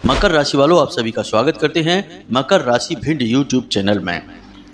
मकर राशि वालों, आप सभी का स्वागत करते हैं मकर राशि भिंड यूट्यूब चैनल में।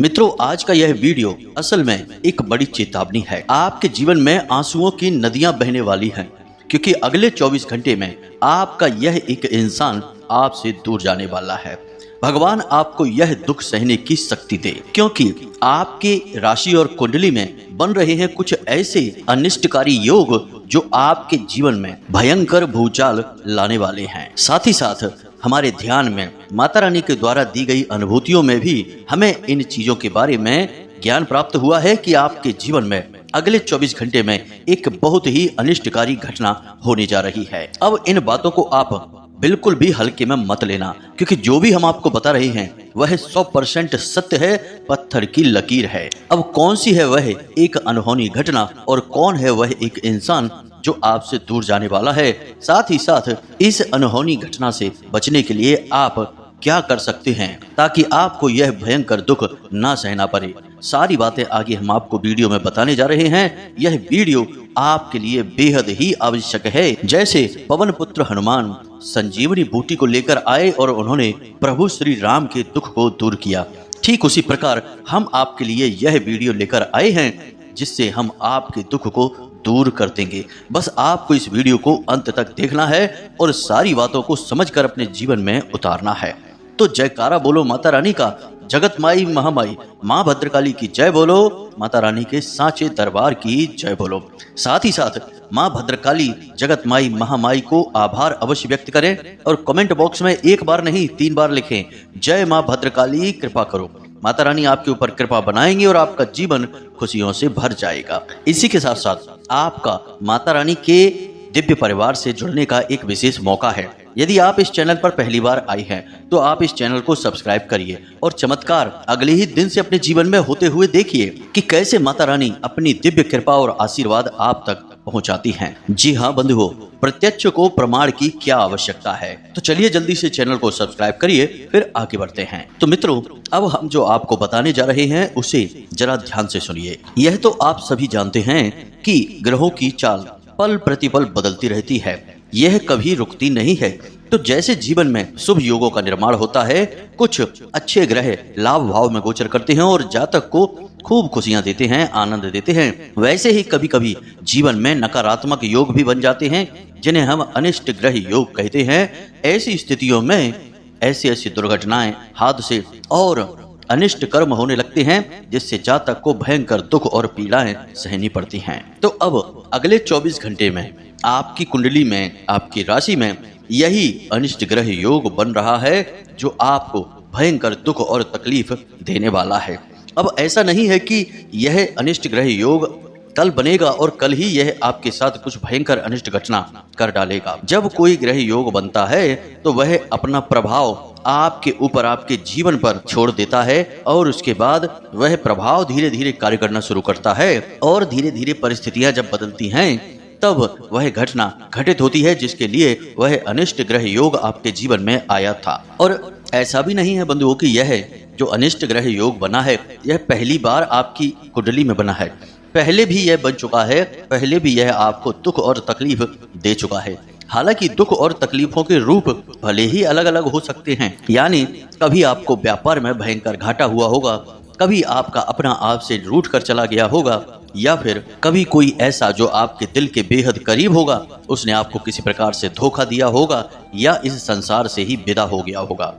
मित्रों, आज का यह वीडियो असल में एक बड़ी चेतावनी है। आपके जीवन में आंसुओं की नदियां बहने वाली हैं, क्योंकि अगले 24 घंटे में आपका यह एक इंसान आपसे दूर जाने वाला है। भगवान आपको यह दुख सहने की शक्ति दे, क्योंकि आपके राशि और कुंडली में बन रहे हैं कुछ ऐसे अनिष्टकारी योग जो आपके जीवन में भयंकर भूचाल लाने वाले हैं। साथ ही साथ हमारे ध्यान में माता रानी के द्वारा दी गई अनुभूतियों में भी हमें इन चीजों के बारे में ज्ञान प्राप्त हुआ है कि आपके जीवन में अगले 24 घंटे में एक बहुत ही अनिष्टकारी घटना होने जा रही है। अब इन बातों को आप बिल्कुल भी हल्के में मत लेना, क्योंकि जो भी हम आपको बता रहे हैं वह 100% सत्य है, पत्थर की लकीर है। अब कौन सी है वह एक अनहोनी घटना और कौन है वह एक इंसान जो आपसे दूर जाने वाला है, साथ ही साथ इस अनहोनी घटना से बचने के लिए आप क्या कर सकते हैं ताकि आपको यह भयंकर दुख ना सहना पड़े, सारी बातें आगे हम आपको वीडियो में बताने जा रहे हैं। यह वीडियो आपके लिए बेहद ही आवश्यक है। जैसे पवन पुत्र हनुमान संजीवनी बूटी को लेकर आए और उन्होंने प्रभु श्री राम के दुख को दूर किया, ठीक उसी प्रकार हम आपके लिए यह वीडियो लेकर आए हैं जिससे हम आपके दुख को दूर कर देंगे। बस आपको इस वीडियो को अंत तक देखना है और सारी बातों को समझकर अपने जीवन में उतारना है। तो जयकारा बोलो माता रानी का, जगत माई महामाई माँ भद्रकाली की जय बोलो, माता रानी के सांचे दरबार की जय बोलो। साथ ही साथ माँ भद्रकाली जगत माई महामाई को आभार अवश्य व्यक्त करें और कमेंट बॉक्स में एक बार नहीं 3 बार लिखें, जय माँ भद्रकाली कृपा करो। माता रानी आपके ऊपर कृपा बनाएंगी और आपका जीवन खुशियों से भर जाएगा। इसी के साथ साथ आपका माता रानी के दिव्य परिवार से जुड़ने का एक विशेष मौका है। यदि आप इस चैनल पर पहली बार आई हैं तो आप इस चैनल को सब्सक्राइब करिए और चमत्कार अगले ही दिन से अपने जीवन में होते हुए देखिए कि कैसे माता रानी अपनी दिव्य कृपा और आशीर्वाद आप तक पहुंचाती हैं। जी हाँ बंधुओं, प्रत्यक्ष को प्रमाण की क्या आवश्यकता है। तो चलिए जल्दी से चैनल को सब्सक्राइब करिए, फिर आगे बढ़ते हैं। तो मित्रों, अब हम जो आपको बताने जा रहे हैं उसे जरा ध्यान से सुनिए। यह तो आप सभी जानते हैं कि ग्रहों की चाल पल प्रतिपल बदलती रहती है, यह कभी रुकती नहीं है। तो जैसे जीवन में शुभ योगों का निर्माण होता है, कुछ अच्छे ग्रह लाभ भाव में गोचर करते हैं और जातक को खूब खुशियां देते हैं, आनंद देते हैं, वैसे ही कभी कभी जीवन में नकारात्मक योग भी बन जाते हैं जिन्हें हम अनिष्ट ग्रह योग कहते हैं। ऐसी स्थितियों में ऐसी दुर्घटनाएं, हादसे और अनिष्ट कर्म होने लगते हैं जिससे जातक को भयंकर दुख और पीड़ाएं सहनी पड़ती हैं। तो अब अगले 24 घंटे में आपकी कुंडली में, आपकी राशि में यही अनिष्ट ग्रह योग बन रहा है जो आपको भयंकर दुख और तकलीफ देने वाला है। अब ऐसा नहीं है कि यह अनिष्ट ग्रह योग कल बनेगा और कल ही यह आपके साथ कुछ भयंकर अनिष्ट घटना कर डालेगा। जब कोई ग्रह योग बनता है तो वह अपना प्रभाव आपके ऊपर, आपके जीवन पर छोड़ देता है और उसके बाद वह प्रभाव धीरे धीरे कार्य करना शुरू करता है और धीरे धीरे परिस्थितियां जब बदलती हैं तब वह घटना घटित होती है जिसके लिए वह अनिष्ट ग्रह योग आपके जीवन में आया था। और ऐसा भी नहीं है बंधुओं कि यह जो अनिष्ट ग्रह योग बना है यह पहली बार आपकी कुंडली में बना है। पहले भी यह बन चुका है, पहले भी यह आपको दुख और तकलीफ दे चुका है। हालांकि दुख और तकलीफों के रूप भले ही अलग अलग हो सकते हैं, यानी कभी आपको व्यापार में भयंकर घाटा हुआ होगा, कभी आपका अपना आप से रूठ कर चला गया होगा, या फिर कभी कोई ऐसा जो आपके दिल के बेहद करीब होगा उसने आपको किसी प्रकार से धोखा दिया होगा या इस संसार से ही विदा हो गया होगा।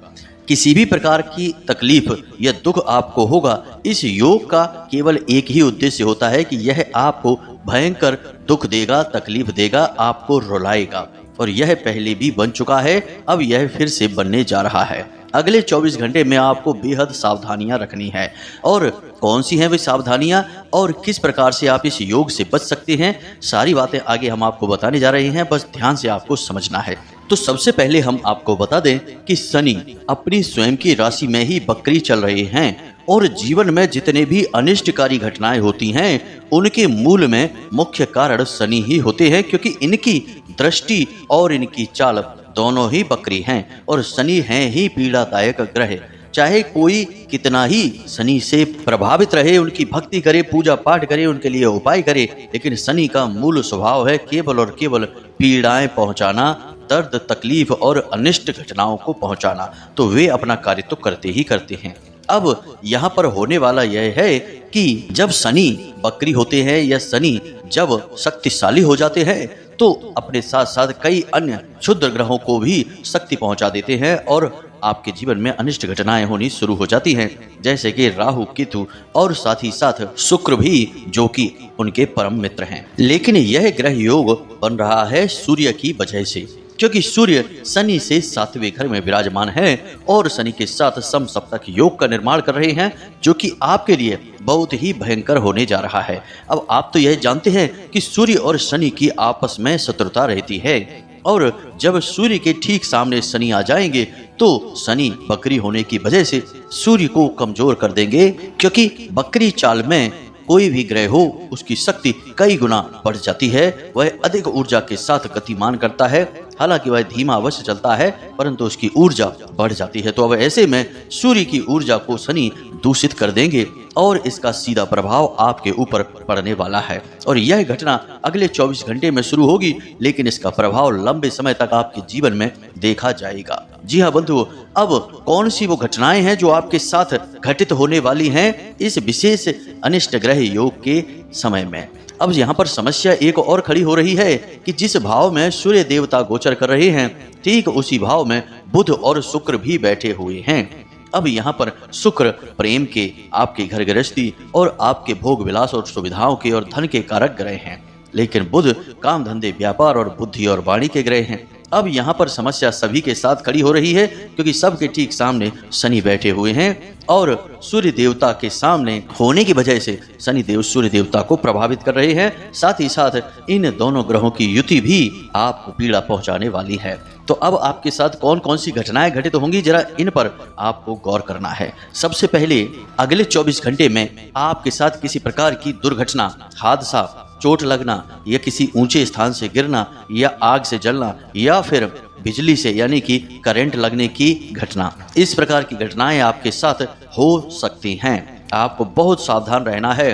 किसी भी प्रकार की तकलीफ या दुख आपको होगा, इस योग का केवल एक ही उद्देश्य होता है कि यह आपको भयंकर दुख देगा, तकलीफ देगा, आपको रुलाएगा। और यह पहले भी बन चुका है, अब यह फिर से बनने जा रहा है। अगले 24 घंटे में आपको बेहद सावधानियां रखनी है। और कौन सी हैं वे सावधानियां और किस प्रकार से आप इस योग से बच सकते हैं, सारी बातें आगे हम आपको बताने जा रहे हैं, बस ध्यान से आपको समझना है। तो सबसे पहले हम आपको बता दें कि शनि अपनी स्वयं की राशि में ही वक्री चल रहे हैं और जीवन में जितने भी अनिष्टकारी घटनाएं होती हैं उनके मूल में मुख्य कारण शनि ही होते हैं, क्योंकि इनकी दृष्टि और इनकी चाल दोनों ही वक्री हैं और शनि हैं ही पीड़ादायक ग्रह। चाहे कोई कितना ही शनि से प्रभावित रहे, उनकी भक्ति करे, पूजा पाठ करे, उनके लिए उपाय करे, लेकिन शनि का मूल स्वभाव है केवल और केवल पीड़ाएं पहुंचाना, दर्द, तकलीफ और अनिष्ट घटनाओं को पहुंचाना। तो वे अपना कार्य तो करते ही करते हैं। अब यहाँ पर होने वाला यह है कि जब शनि बकरी होते हैं या शनि जब शक्तिशाली हो जाते हैं तो अपने साथ साथ कई अन्य क्षुद्र ग्रहों को भी शक्ति पहुंचा देते हैं और आपके जीवन में अनिष्ट घटनाएं होनी शुरू हो जाती हैं, जैसे कि राहु, केतु और साथ ही साथ शुक्र भी, जो कि उनके परम मित्र हैं। लेकिन यह ग्रह योग बन रहा है सूर्य की वजह से, क्योंकि सूर्य शनि से 7वें घर में विराजमान है और शनि के साथ समसप्तक योग का निर्माण कर रहे हैं, जो कि आपके लिए बहुत ही भयंकर होने जा रहा है। अब आप तो यह जानते हैं कि सूर्य और शनि की आपस में शत्रुता रहती है, और जब सूर्य के ठीक सामने शनि आ जाएंगे तो शनि बकरी होने की वजह से सूर्य को कमजोर कर देंगे, क्योंकि बकरी चाल में कोई भी ग्रह हो उसकी शक्ति कई गुना बढ़ जाती है। वह अधिक ऊर्जा के साथ गतिमान करता है, हालांकि वह धीमा अवश्य चलता है परंतु उसकी ऊर्जा बढ़ जाती है। तो अब ऐसे में सूर्य की ऊर्जा को शनि दूषित कर देंगे और इसका सीधा प्रभाव आपके ऊपर पड़ने वाला है। और यह घटना अगले 24 घंटे में शुरू होगी, लेकिन इसका प्रभाव लंबे समय तक आपके जीवन में देखा जाएगा। जी हाँ बंधुओं, अब कौन सी वो घटनाएं हैं जो आपके साथ घटित होने वाली हैं इस विशेष अनिष्ट ग्रह योग के समय में। अब यहाँ पर समस्या एक और खड़ी हो रही है कि जिस भाव में सूर्य देवता गोचर कर रहे हैं, ठीक उसी भाव में बुध और शुक्र भी बैठे हुए हैं। अब यहाँ पर शुक्र प्रेम के, आपके घर गृहस्थी और आपके भोग विलास और सुविधाओं के और धन के कारक ग्रह हैं, लेकिन बुध काम धंधे, व्यापार और बुद्धि और वाणी के ग्रह हैं। अब यहाँ पर समस्या सभी के साथ खड़ी हो रही है, क्योंकि सबके ठीक सामने शनि बैठे हुए हैं और सूर्य देवता के सामने होने की वजह से शनि देव सूर्य देवता को प्रभावित कर रहे हैं। साथ ही साथ इन दोनों ग्रहों की युति भी आपको पीड़ा पहुंचाने वाली है। तो अब आपके साथ कौन कौन सी घटनाएं घटित होंगी, जरा इन पर आपको गौर करना है। सबसे पहले अगले 24 घंटे में आपके साथ किसी प्रकार की दुर्घटना, हादसा, चोट लगना या किसी ऊंचे स्थान से गिरना या आग से जलना या फिर बिजली से यानी कि करंट लगने की घटना, इस प्रकार की घटनाएं आपके साथ हो सकती हैं। आपको बहुत सावधान रहना है।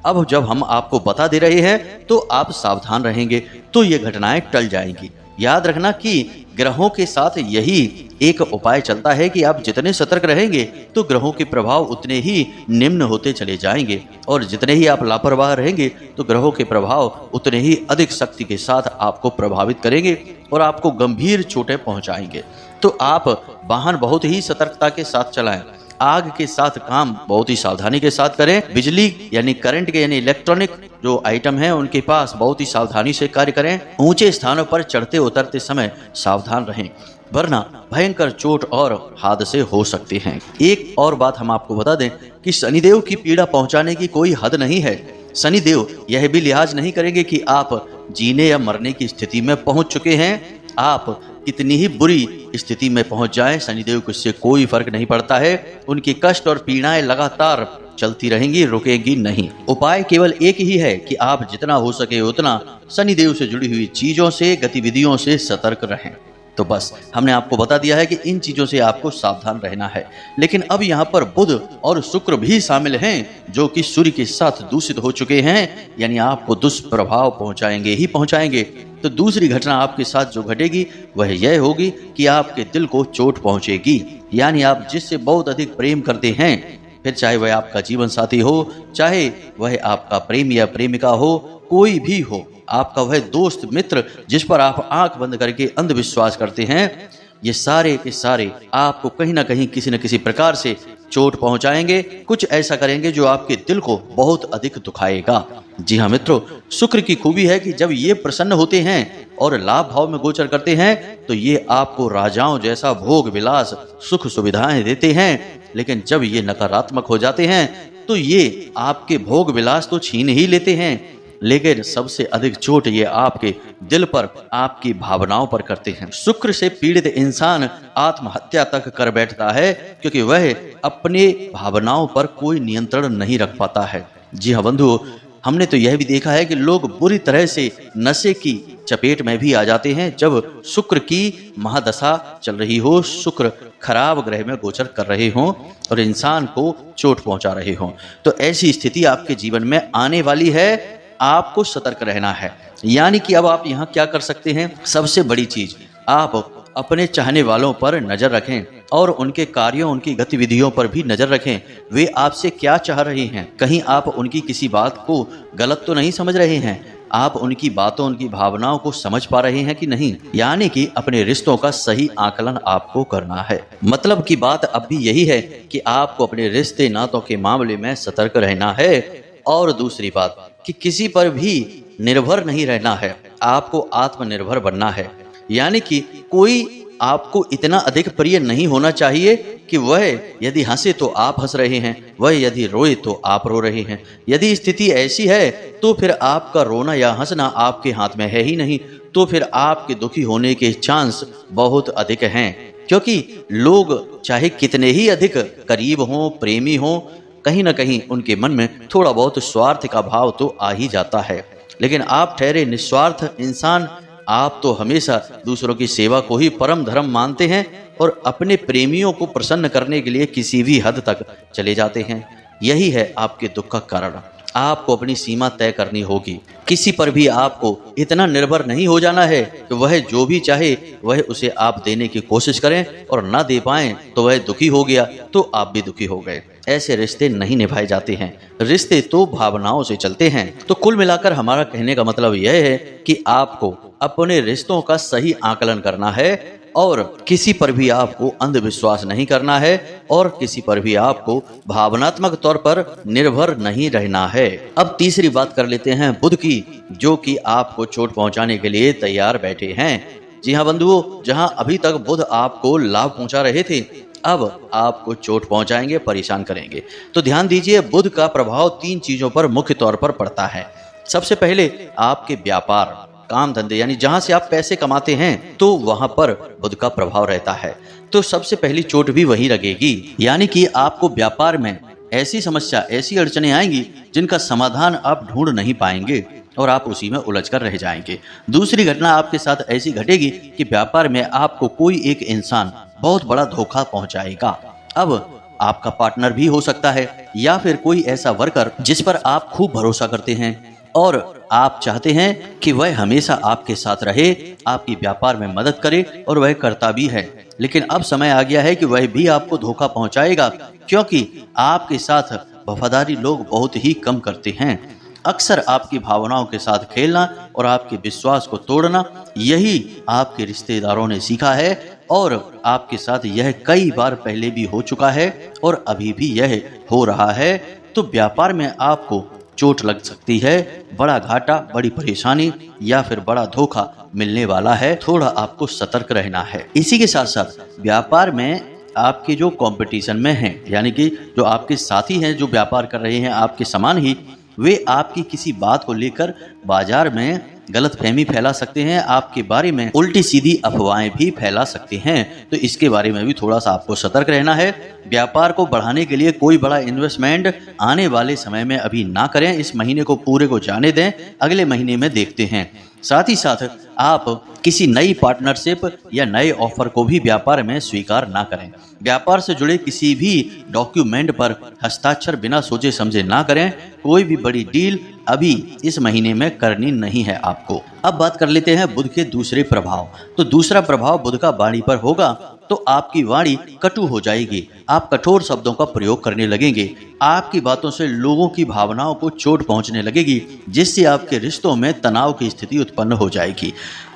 अब जब हम आपको बता दे रहे हैं तो आप सावधान रहेंगे तो ये घटनाएं टल जाएंगी। याद रखना कि ग्रहों के साथ यही एक उपाय चलता है कि आप जितने सतर्क रहेंगे तो ग्रहों के प्रभाव उतने ही निम्न होते चले जाएंगे, और जितने ही आप लापरवाह रहेंगे तो ग्रहों के प्रभाव उतने ही अधिक शक्ति के साथ आपको प्रभावित करेंगे और आपको गंभीर चोटें पहुंचाएंगे। तो आप वाहन बहुत ही सतर्कता के साथ चलाएं। आग के साथ काम बहुत ही सावधानी के साथ करें। बिजली यानी करंट के यानी इलेक्ट्रॉनिक जो आइटम है उनके पास बहुत ही सावधानी से कार्य करें। ऊंचे स्थानों पर चढ़ते उतरते समय सावधान रहें, वरना भयंकर चोट और हादसे हो सकते हैं। एक और बात हम आपको बता दें कि शनिदेव की पीड़ा पहुंचाने की कोई हद नहीं है। शनिदेव यह भी लिहाज नहीं करेंगे कि आप जीने या मरने की स्थिति में पहुंच चुके हैं। आप कितनी ही बुरी स्थिति में पहुंच जाएं, शनिदेव को इससे कोई फर्क नहीं पड़ता है। उनकी कष्ट और पीड़ाएं लगातार चलती रहेंगी, रुकेगी नहीं। उपाय केवल एक ही है कि आप जितना हो सके उतना शनिदेव से जुड़ी हुई चीजों से, गतिविधियों से सतर्क रहें। तो बस हमने आपको बता दिया है कि इन चीजों से आपको सावधान रहना है। लेकिन अब यहाँ पर बुध और शुक्र भी शामिल हैं, जो कि सूर्य के साथ दूषित हो चुके हैं, यानी आपको दुष्प्रभाव पहुंचाएंगे ही पहुंचाएंगे। तो दूसरी घटना आपके साथ जो घटेगी वह यह होगी कि आपके दिल को चोट पहुंचेगी। यानी आप जिससे बहुत अधिक प्रेम करते हैं, फिर चाहे वह आपका जीवन साथी हो, चाहे वह आपका प्रेमी या प्रेमिका हो, कोई भी हो, आपका वह दोस्त मित्र जिस पर आप आंख बंद करके अंधविश्वास करते हैं, ये सारे के सारे आपको कहीं ना कहीं किसी न किसी प्रकार से चोट पहुंचाएंगे। कुछ ऐसा करेंगे जो आपके दिल को बहुत अधिक दुखाएगा। जी हाँ मित्रों, शुक्र की खूबी है कि जब ये प्रसन्न होते हैं और लाभ भाव में गोचर करते हैं तो ये आपको राजाओं जैसा भोग विलास, सुख सुविधाएं देते हैं। लेकिन जब ये नकारात्मक हो जाते हैं तो ये आपके भोग विलास तो छीन ही लेते हैं, लेकिन सबसे अधिक चोट ये आपके दिल पर, आपकी भावनाओं पर करते हैं। शुक्र से पीड़ित इंसान आत्महत्या तक कर बैठता है, क्योंकि वह अपने भावनाओं पर कोई नियंत्रण नहीं रख पाता है। जी हाँ बंधुओं, हमने तो यह भी देखा है कि लोग बुरी तरह से नशे की चपेट में भी आ जाते हैं जब शुक्र की महादशा चल रही हो, शुक्र खराब ग्रह में गोचर कर रहे हों और इंसान को चोट पहुंचा रहे हों। तो ऐसी स्थिति आपके जीवन में आने वाली है, आपको सतर्क रहना है। यानी कि अब आप यहाँ क्या कर सकते हैं, सबसे बड़ी चीज आप अपने चाहने वालों पर नजर रखें और उनके कार्यों, उनकी गतिविधियों पर भी नजर रखें। वे आपसे क्या चाह रहे हैं, कहीं आप उनकी किसी बात को गलत तो नहीं समझ रहे हैं, आप उनकी बातों, उनकी भावनाओं को समझ पा रहे हैं कि नहीं। यानी कि अपने रिश्तों का सही आकलन आपको करना है। मतलब की बात अब भी यही है कि आपको अपने रिश्ते नातों के मामले में सतर्क रहना है। और दूसरी बात कि किसी पर भी निर्भर नहीं रहना है, आपको आत्मनिर्भर बनना है। यानी कि कोई आपको इतना अधिक प्रिय नहीं होना चाहिए कि वह यदि हंसे तो आप हंस रहे हैं, वह यदि रोए तो आप रो रहे हैं। यदि स्थिति ऐसी है तो फिर आपका रोना या हंसना आपके हाथ में है ही नहीं, तो फिर आपके दुखी होने के चांस बहुत अधिक हैं। क्योंकि लोग चाहे कितने ही अधिक करीब हों, प्रेमी हों, कहीं ना कहीं उनके मन में थोड़ा बहुत स्वार्थ का भाव तो आ ही जाता है। लेकिन आप ठहरे निस्वार्थ इंसान, आप तो हमेशा दूसरों की सेवा को ही परम धर्म मानते हैं और अपने प्रेमियों को प्रसन्न करने के लिए किसी भी हद तक चले जाते हैं। यही है आपके दुख का कारण। आपको अपनी सीमा तय करनी होगी। किसी पर भी आपको इतना निर्भर नहीं हो जाना है कि वह जो भी चाहे वह उसे आप देने की कोशिश करें और ना दे पाएं तो वह दुखी हो गया तो आप भी दुखी हो गए। ऐसे रिश्ते नहीं निभाए जाते हैं। रिश्ते तो भावनाओं से चलते हैं। तो कुल मिलाकर हमारा कहने का मतलब यह है कि आपको अपने रिश्तों का सही आकलन करना है और किसी पर भी आपको अंधविश्वास नहीं करना है और किसी पर भी आपको भावनात्मक तौर पर निर्भर नहीं रहना है। अब तीसरी बात कर लेते हैं बुध की, जो कि आपको चोट पहुंचाने के लिए तैयार बैठे हैं। जी हाँ बंधुओं, जहां अभी तक बुध आपको लाभ पहुंचा रहे थे, अब आपको चोट पहुंचाएंगे, परेशान करेंगे। तो ध्यान दीजिए, बुध का प्रभाव 3 चीजों पर मुख्य तौर पर पड़ता है। सबसे पहले आपके व्यापार, काम धंधे, यानी जहां से आप पैसे कमाते हैं तो वहां पर बुध का प्रभाव रहता है। तो सबसे पहली चोट भी वही लगेगी। यानी कि आपको व्यापार में ऐसी समस्या, ऐसी अड़चने आएंगी जिनका समाधान आप ढूंढ नहीं पाएंगे और आप उसी में उलझ कर रह जाएंगे। दूसरी घटना आपके साथ ऐसी घटेगी कि व्यापार में आपको कोई एक इंसान बहुत बड़ा धोखा पहुंचाएगा। अब आपका पार्टनर भी हो सकता है या फिर कोई ऐसा वर्कर जिस पर आप खूब भरोसा करते हैं और आप चाहते हैं कि वह हमेशा आपके साथ रहे, आपकी व्यापार में मदद करे और वह करता भी है। लेकिन अब समय आ गया है कि वह भी आपको धोखा पहुंचाएगा, क्योंकि आपके साथ वफादारी लोग बहुत ही कम करते हैं। अक्सर आपकी भावनाओं के साथ खेलना और आपके विश्वास को तोड़ना, यही आपके रिश्तेदारों ने सीखा है और आपके साथ यह कई बार पहले भी हो चुका है और अभी भी यह हो रहा है। तो व्यापार में आपको चोट लग सकती है, बड़ा घाटा, बड़ी परेशानी या फिर बड़ा धोखा मिलने वाला है। थोड़ा आपको सतर्क रहना है। इसी के साथ साथ व्यापार में आपके जो कंपटीशन में हैं, यानी कि जो आपके साथी हैं जो व्यापार कर रहे हैं आपके समान ही, वे आपकी किसी बात को लेकर बाजार में गलतफहमी फैला सकते हैं, आपके बारे में उल्टी सीधी अफवाहें भी फैला सकते हैं। तो इसके बारे में भी थोड़ा सा आपको सतर्क रहना है। व्यापार को बढ़ाने के लिए कोई बड़ा इन्वेस्टमेंट आने वाले समय में अभी ना करें। इस महीने को पूरे को जाने दें, अगले महीने में देखते हैं। साथ ही साथ आप किसी नई पार्टनरशिप या नए ऑफर को भी व्यापार में स्वीकार ना करें। व्यापार से जुड़े किसी भी डॉक्यूमेंट पर हस्ताक्षर बिना सोचे समझे ना करें। कोई भी बड़ी डील अभी इस महीने में करनी नहीं है आपको। अब बात कर लेते हैं बुध के दूसरे प्रभाव। तो दूसरा प्रभाव बुध का वाणी पर होगा, तो आपकी वाणी कटु हो जाएगी। आप कठोर शब्दों का प्रयोग करने लगेंगे। आपकी बातों से लोगों की भावनाओं को चोट पहुंचने लगेगी, जिससे आपके रिश्तों में तनाव की स्थिति उत्पन्न हो जाएगी।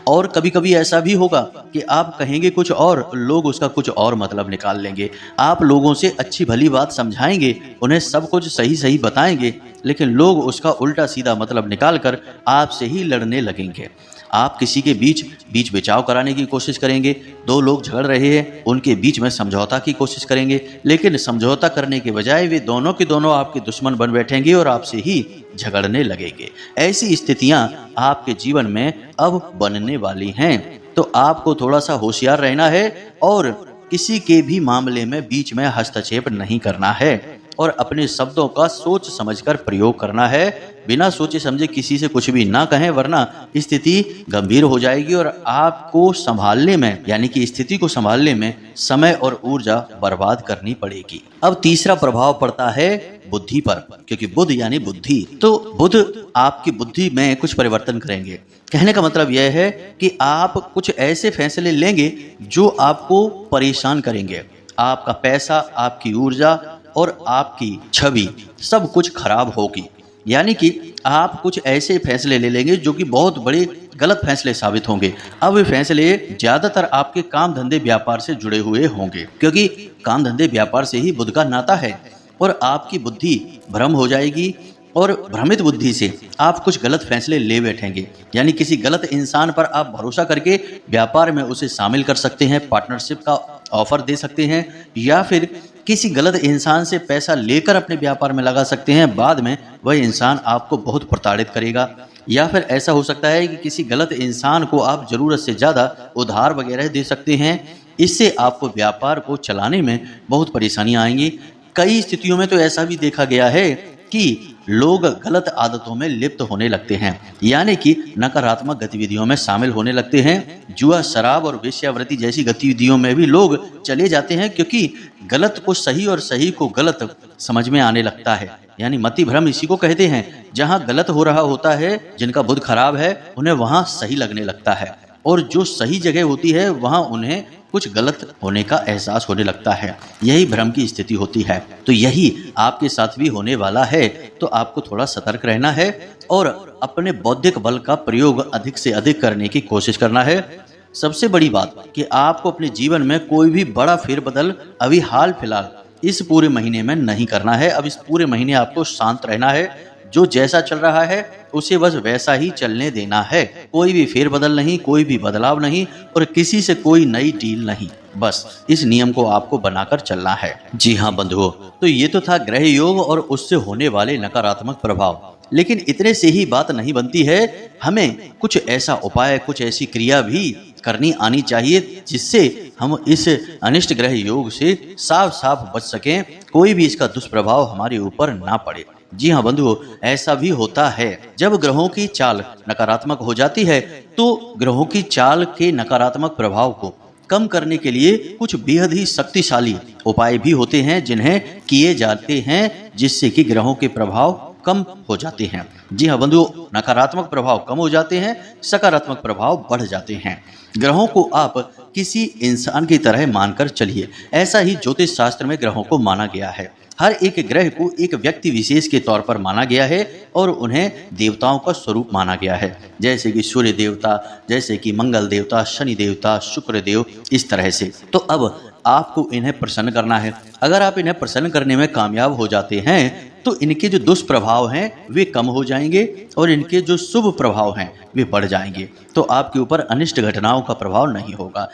और कभी कभी ऐसा भी होगा कि आप कहेंगे कुछ और, लोग उसका कुछ और मतलब निकाल लेंगे। आप लोगों से अच्छी भली बात समझाएंगे, उन्हें सब कुछ सही सही बताएंगे, लेकिन लोग उसका उल्टा सीधा मतलब निकालकर आपसे ही लड़ने लगेंगे। आप किसी के बीच बचाव कराने की कोशिश करेंगे। 2 लोग झगड़ रहे हैं, उनके बीच में समझौता की कोशिश करेंगे, लेकिन समझौता करने के बजाय वे दोनों के दोनों आपके दुश्मन बन बैठेंगे और आपसे ही झगड़ने लगेंगे। ऐसी स्थितियां आपके जीवन में अब बनने वाली हैं। तो आपको थोड़ा सा होशियार रहना है और किसी के भी मामले में बीच में हस्तक्षेप नहीं करना है। और अपने शब्दों का सोच समझकर प्रयोग करना है। बिना सोचे समझे किसी से कुछ भी ना कहें, वरना स्थिति गंभीर हो जाएगी और आपको संभालने में, यानी कि स्थिति को संभालने में समय और ऊर्जा बर्बाद करनी पड़ेगी। अब तीसरा प्रभाव पड़ता है बुद्धि पर, क्योंकि बुध यानी बुद्धि। तो बुध आपकी बुद्धि में कुछ परिवर्तन करेंगे। कहने का मतलब यह है कि आप कुछ ऐसे फैसले लेंगे जो आपको परेशान करेंगे। आपका पैसा, आपकी ऊर्जा और आपकी छवि सब कुछ खराब होगी। यानी कि आप कुछ ऐसे फैसले ले लेंगे जो कि बहुत बड़े गलत फैसले साबित होंगे। अब वे फैसले ज्यादातर आपके काम धंधे व्यापार से जुड़े हुए होंगे, क्योंकि काम धंधे व्यापार से ही बुध का नाता है। और आपकी बुद्धि भ्रम हो जाएगी और भ्रमित बुद्धि से आप कुछ गलत फैसले ले बैठेंगे। यानी किसी गलत इंसान पर आप भरोसा करके व्यापार में उसे शामिल कर सकते हैं, पार्टनरशिप का ऑफर दे सकते हैं, या फिर किसी गलत इंसान से पैसा लेकर अपने व्यापार में लगा सकते हैं। बाद में वह इंसान आपको बहुत प्रताड़ित करेगा। या फिर ऐसा हो सकता है कि किसी गलत इंसान को आप ज़रूरत से ज़्यादा उधार वगैरह दे सकते हैं। इससे आपको व्यापार को चलाने में बहुत परेशानियां आएंगी। कई स्थितियों में तो ऐसा भी देखा गया है कि लोग गलत आदतों में लिप्त होने लगते हैं, यानी कि नकारात्मक गतिविधियों में शामिल होने लगते हैं। जुआ, शराब और वेश्यावृत्ति जैसी गतिविधियों में भी लोग चले जाते हैं, क्योंकि गलत को सही और सही को गलत समझ में आने लगता है। यानी मति भ्रम इसी को कहते हैं। जहां गलत हो रहा होता है, जिनका बुध खराब है, उन्हें वहां सही लगने लगता है, और जो सही जगह होती है वहां उन्हें कुछ गलत होने का एहसास होने लगता है। यही भ्रम की स्थिति होती है। तो यही आपके साथ भी होने वाला है। तो आपको थोड़ा सतर्क रहना है और अपने बौद्धिक बल का प्रयोग अधिक से अधिक करने की कोशिश करना है। सबसे बड़ी बात कि आपको अपने जीवन में कोई भी बड़ा फेरबदल अभी हाल फिलहाल इस पूरे महीने में नहीं करना है। अब इस पूरे महीने आपको शांत रहना है। जो जैसा चल रहा है उसे बस वैसा ही चलने देना है। कोई भी फेरबदल नहीं, कोई भी बदलाव नहीं, और किसी से कोई नई डील नहीं। बस इस नियम को आपको बनाकर चलना है। जी हाँ बंधुओं, तो ये तो था ग्रह योग और उससे होने वाले नकारात्मक प्रभाव। लेकिन इतने से ही बात नहीं बनती है। हमें कुछ ऐसा उपाय, कुछ ऐसी क्रिया भी करनी आनी चाहिए जिससे हम इस अनिष्ट ग्रह योग से साफ साफ बच सकें, कोई भी इसका दुष्प्रभाव हमारे ऊपर ना पड़े। जी हाँ बंधुओं, ऐसा भी होता है। जब ग्रहों की चाल नकारात्मक हो जाती है तो ग्रहों की चाल के नकारात्मक प्रभाव को कम करने के लिए कुछ बेहद ही शक्तिशाली उपाय भी होते हैं, जिन्हें किए जाते हैं, जिससे कि ग्रहों के प्रभाव कम हो जाते हैं। जी हाँ बंधुओं, नकारात्मक प्रभाव कम हो जाते हैं, सकारात्मक प्रभाव बढ़ जाते हैं। ग्रहों को आप किसी इंसान की तरह मानकर चलिए। ऐसा ही ज्योतिष शास्त्र में ग्रहों को माना गया है। हर एक ग्रह को एक व्यक्ति विशेष के तौर पर माना गया है और उन्हें देवताओं का स्वरूप माना गया है, जैसे कि सूर्य देवता, जैसे कि मंगल देवता, शनि देवता, शुक्र देव, इस तरह से। तो अब आपको इन्हें प्रसन्न करना है। अगर आप इन्हें प्रसन्न करने में कामयाब हो जाते हैं तो इनके जो दुष्प्रभाव हैं वे कम हो जाएंगे और इनके जो शुभ प्रभाव हैं वे बढ़ जाएंगे। तो आपके ऊपर अनिष्ट घटनाओं का प्रभाव नहीं होगा।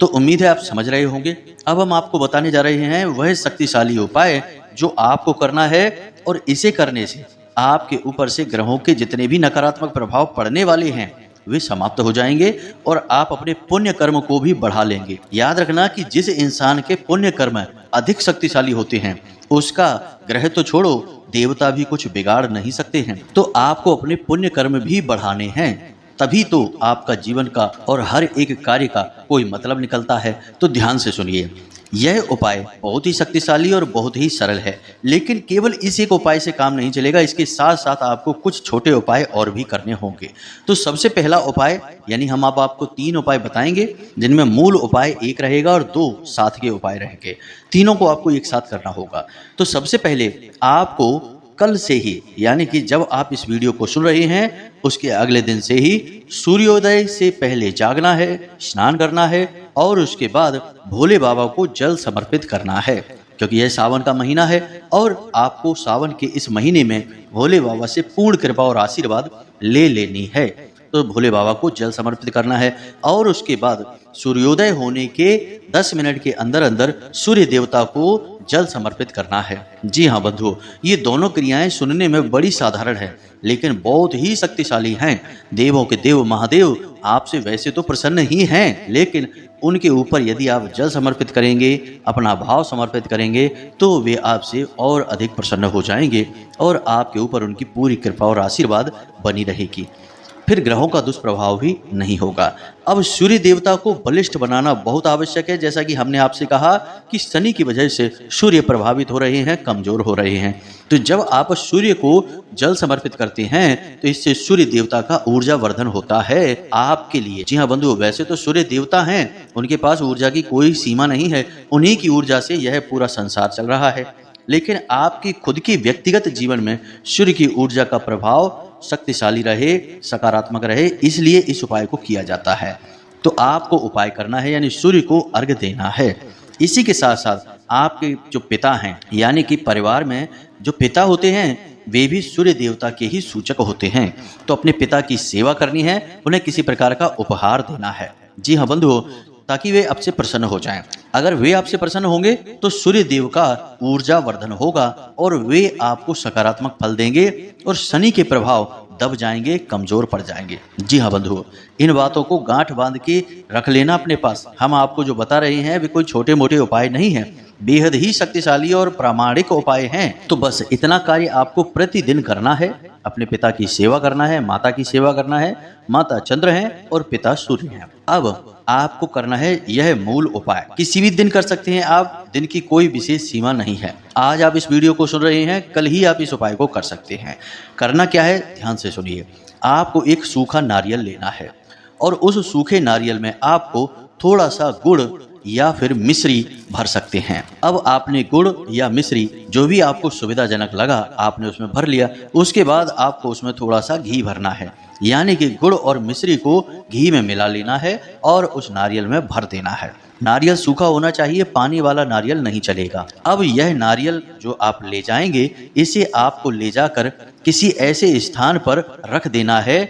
तो उम्मीद है आप समझ रहे होंगे। अब हम आपको बताने जा रहे हैं वह शक्तिशाली उपाय जो आपको करना है, और इसे करने से आपके ऊपर से ग्रहों के जितने भी नकारात्मक प्रभाव पड़ने वाले हैं वे समाप्त हो जाएंगे और आप अपने पुण्य कर्म को भी बढ़ा लेंगे। याद रखना कि जिस इंसान के पुण्य कर्म अधिक शक्तिशाली होते हैं उसका ग्रह तो छोड़ो, देवता भी कुछ बिगाड़ नहीं सकते हैं। तो आपको अपने पुण्य कर्म भी बढ़ाने हैं, तभी तो आपका जीवन का और हर एक कार्य का कोई मतलब निकलता है। तो ध्यान से सुनिए, यह उपाय बहुत ही शक्तिशाली और बहुत ही सरल है, लेकिन केवल इस एक उपाय से काम नहीं चलेगा। इसके साथ साथ आपको कुछ छोटे उपाय और भी करने होंगे। तो सबसे पहला उपाय, यानी हम अब आपको 3 उपाय बताएंगे, जिनमें मूल उपाय एक रहेगा और 2 साथ के उपाय रहेंगे। तीनों को आपको एक साथ करना होगा। तो सबसे पहले आपको कल से ही, यानी कि जब आप इस वीडियो को सुन रहे हैं उसके अगले दिन से ही सूर्योदय से पहले जागना है, स्नान करना है और उसके बाद भोले बाबा को जल समर्पित करना है, क्योंकि यह सावन का महीना है और आपको सावन के इस महीने में भोले बाबा से पूर्ण कृपा और आशीर्वाद ले लेनी है। तो भोले बाबा को जल समर्पित करना है और उसके बाद सूर्योदय होने के 10 मिनट के अंदर अंदर सूर्य देवता को जल समर्पित करना है। जी हाँ बंधुओं, ये दोनों क्रियाएं सुनने में बड़ी साधारण है लेकिन बहुत ही शक्तिशाली हैं। देवों के देव महादेव आपसे वैसे तो प्रसन्न ही हैं, लेकिन उनके ऊपर यदि आप जल समर्पित करेंगे, अपना भाव समर्पित करेंगे, तो वे आपसे और अधिक प्रसन्न हो जाएंगे और आपके ऊपर उनकी पूरी कृपा और आशीर्वाद बनी रहेगी। फिर ग्रहों का दुष्प्रभाव भी नहीं होगा। अब सूर्य देवता को बलिष्ठ बनाना बहुत आवश्यक है। जैसा कि हमने आपसे कहा कि शनि की वजह से सूर्य प्रभावित हो रहे हैं, कमजोर हो रहे हैं। तो जब आप सूर्य को जल समर्पित करते हैं तो इससे सूर्य देवता का ऊर्जा वर्धन होता है आपके लिए। जी हाँ बंधु, वैसे तो सूर्य देवता हैं, उनके पास ऊर्जा की कोई सीमा नहीं है, उन्हीं की ऊर्जा से यह पूरा संसार चल रहा है। लेकिन आपकी खुद की व्यक्तिगत जीवन में सूर्य की ऊर्जा का प्रभाव शक्तिशाली रहे, सकारात्मक रहे, इसलिए इस उपाय को किया जाता है। तो आपको उपाय करना है, यानी सूर्य को अर्घ्य देना है। इसी के साथ साथ आपके जो पिता हैं, यानी कि परिवार में जो पिता होते हैं, वे भी सूर्य देवता के ही सूचक होते हैं। तो अपने पिता की सेवा करनी है, उन्हें किसी प्रकार का उपहार देना है। जी हाँ बंधुओं, ताकि वे आपसे प्रसन्न हो जाएं। अगर वे आपसे प्रसन्न होंगे तो सूर्य देव का ऊर्जा वर्धन होगा और वे आपको सकारात्मक फल देंगे और शनि के प्रभाव दब जाएंगे, कमजोर पड़ जाएंगे। जी हाँ बंधुओं, इन बातों को गांठ बांध के रख लेना अपने पास। हम आपको जो बता रहे हैं वे कोई छोटे मोटे उपाय नहीं हैं, बेहद ही शक्तिशाली और प्रामाणिक उपाय हैं। तो बस इतना कार्य आपको प्रतिदिन करना है। अपने पिता की सेवा करना है, माता की सेवा करना है। माता चंद्र हैं और पिता सूर्य हैं। अब आपको करना है यह मूल उपाय। किसी भी दिन कर सकते हैं आप, दिन की कोई विशेष सीमा नहीं है। आज आप इस वीडियो को सुन रहे हैं, कल ही आप इस उपाय को कर सकते हैं। करना क्या है, ध्यान से सुनिए। आपको एक सूखा नारियल लेना है और उस सूखे नारियल में आपको थोड़ा सा गुड़ या फिर मिश्री भर सकते हैं। अब आपने गुड़ या मिश्री जो भी आपको सुविधाजनक लगा आपने उसमें भर लिया। उसके बाद आपको उसमें थोड़ा सा घी भरना है, यानी कि गुड़ और मिश्री को घी में मिला लेना है और उस नारियल में भर देना है। नारियल सूखा होना चाहिए, पानी वाला नारियल नहीं चलेगा। अब यह नारियल जो आप ले जाएंगे, इसे आपको ले जाकर किसी ऐसे स्थान पर रख देना है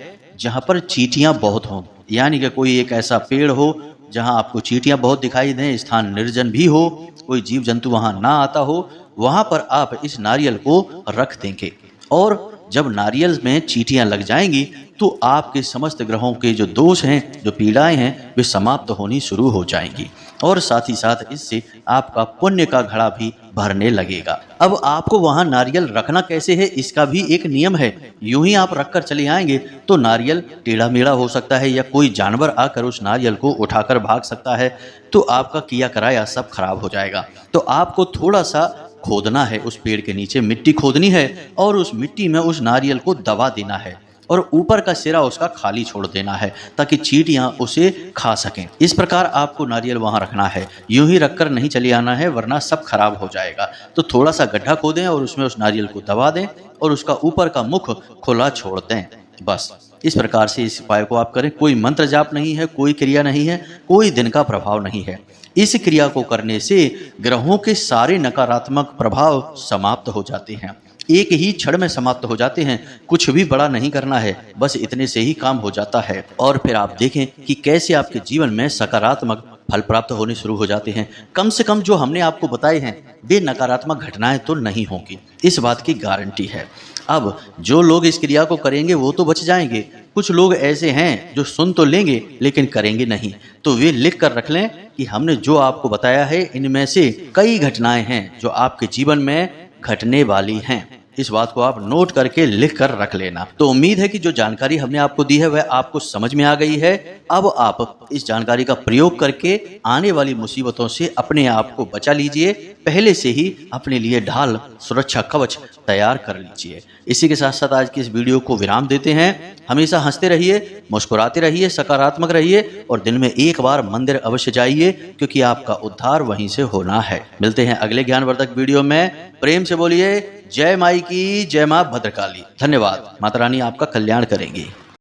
जहाँ पर चींटियाँ बहुत हों, यानी कि कोई एक ऐसा पेड़ हो जहाँ आपको चींटियाँ बहुत दिखाई दें, स्थान निर्जन भी हो, कोई जीव जंतु वहाँ ना आता हो, वहाँ पर आप इस नारियल को रख देंगे। और जब नारियल में चींटियाँ लग जाएंगी तो आपके समस्त ग्रहों के जो दोष हैं, जो पीड़ाएं हैं, वे समाप्त होनी शुरू हो जाएंगी और साथ ही साथ इससे आपका पुण्य का घड़ा भी भरने लगेगा। अब आपको वहां नारियल रखना कैसे है, इसका भी एक नियम है। यूं ही आप रखकर चले आएंगे तो नारियल टेढ़ा मेढ़ा हो सकता है या कोई जानवर आकर उस नारियल को उठाकर भाग सकता है, तो आपका किया कराया सब खराब हो जाएगा। तो आपको थोड़ा सा खोदना है, उस पेड़ के नीचे मिट्टी खोदनी है और उस मिट्टी में उस नारियल को दबा देना है और ऊपर का सिरा उसका खाली छोड़ देना है ताकि चींटियां उसे खा सकें। इस प्रकार आपको नारियल वहां रखना है, यूं ही रखकर नहीं चले आना है, वरना सब खराब हो जाएगा। तो थोड़ा सा गड्ढा खोदें और उसमें उस नारियल को दबा दें और उसका ऊपर का मुख खुला छोड़ दें। बस इस प्रकार से इस उपाय को आप करें। कोई मंत्र जाप नहीं है, कोई क्रिया नहीं है, कोई दिन का प्रभाव नहीं है। इस क्रिया को करने से ग्रहों के सारे नकारात्मक प्रभाव समाप्त हो जाते हैं, एक ही क्षण में समाप्त हो जाते हैं। कुछ भी बड़ा नहीं करना है, बस इतने से ही काम हो जाता है। और फिर आप देखें कि कैसे आपके जीवन में सकारात्मक फल प्राप्त होने शुरू हो जाते हैं। कम से कम जो हमने आपको बताए हैं वे नकारात्मक घटनाएं तो नहीं होंगी, इस बात की गारंटी है। अब जो लोग इस क्रिया को करेंगे वो तो बच जाएंगे, कुछ लोग ऐसे हैं जो सुन तो लेंगे लेकिन करेंगे नहीं। तो वे लिख कर रख लें कि हमने जो आपको बताया है इनमें से कई घटनाएं हैं जो आपके जीवन में घटने वाली हैं। इस बात को आप नोट करके लिख कर रख लेना। तो उम्मीद है कि जो जानकारी हमने आपको दी है वह आपको समझ में आ गई है। अब आप इस जानकारी का प्रयोग करके आने वाली मुसीबतों से अपने आप को बचा लीजिए। पहले से ही अपने लिए ढाल, सुरक्षा कवच तैयार कर लीजिए। इसी के साथ साथ आज की इस वीडियो को विराम देते हैं। हमेशा हंसते रहिए, मुस्कुराते रहिए, सकारात्मक रहिए और दिन में एक बार मंदिर अवश्य जाइए, क्योंकि आपका उद्धार वहीं से होना है। मिलते हैं अगले ज्ञानवर्धक वीडियो में। प्रेम से बोलिए जय माई की, जय मां भद्रकाली। धन्यवाद। माता रानी आपका कल्याण करेंगी।